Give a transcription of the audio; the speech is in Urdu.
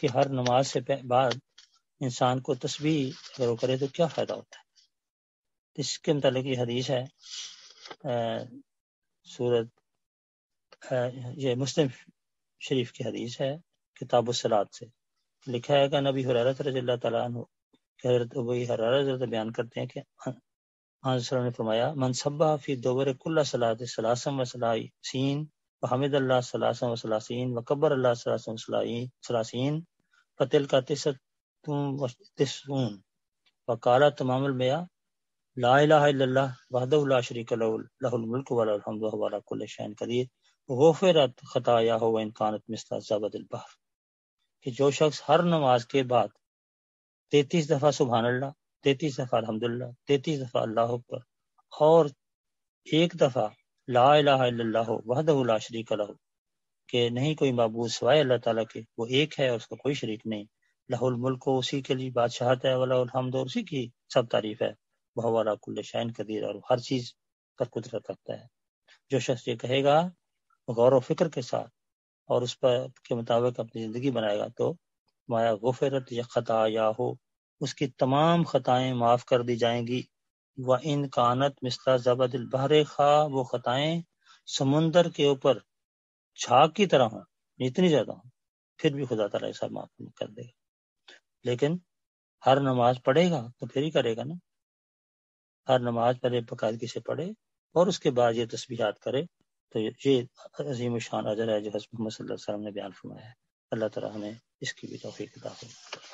کہ ہر نماز سے بعد انسان کو تسبیح اگر وہ کرے تو کیا فائدہ ہوتا ہے. اس کے متعلق یہ حدیث ہے سورت یہ مسلم شریف کی حدیث ہے کتاب الصلاۃ سے. لکھا ہے کہ نبی ہریرہ رضی اللہ تعالیٰ عنہ حضرت ابی ہریرہ رضی اللہ بیان کرتے ہیں کہ حضرت صلی اللہ علیہ وسلم نے فرمایا من سبح فی دوبر کل صلاۃ ثلاثا وثلاثین وحمد اللہ ثلاثا وثلاثین وکبر اللہ ثلاثا وثلاثین فتلک تسعۃ وتسعون وقال تمام المئہ لا الہ الا اللہ وحدہ لا شریک لہ لہ الملک وله الحمد وهو على كل شيء قدیر غفرت خطایاہ وان كانت مثل زبد البحر. کہ جو شخص ہر نماز کے بعد 33 دفعہ سبحان اللہ، 33 دفعہ الحمدللہ، 33 دفعہ اللہ اکبر اور ایک دفعہ لا الہ الا اللہ وحدہ لا شریک لہ کہ نہیں کوئی معبود سوائے اللہ تعالیٰ کے، وہ ایک ہے اور اس کا کوئی شریک نہیں، لہ الملک اسی کے لیے بادشاہت ہے، وَلَهُ الحمد اسی کی سب تعریف ہے، وَهُوَ عَلَى كُلِّ شَيْءٍ قدیر اور ہر چیز پر قدرت رکھتا ہے. جو شخص یہ کہے گا غور و فکر کے ساتھ اور اس پر کے مطابق اپنی زندگی بنائے گا تو مایا غفرت یا خطا یا ہو اس کی تمام خطائیں معاف کر دی جائیں گی. وَإِنْ كَانَتْ مِثْلَ زَبَدِ الْبَحْرِ خواہ وہ خطائیں سمندر کے اوپر جھاگ کی طرح ہوں، اتنی زیادہ ہوں، پھر بھی خدا تعالیٰ ایسا معاف کر دے گا. لیکن ہر نماز پڑھے گا تو پھر ہی کرے گا نا. ہر نماز پہلے باقاعدگی سے پڑھے اور اس کے بعد یہ تسبیحات کرے تو یہ عظیم الشان اجر ہے جو حضرت محمد صلی اللہ علیہ وسلم نے بیان فرمایا ہے. اللہ تعالیٰ ہمیں اس کی بھی توفیق عطا فرمائے.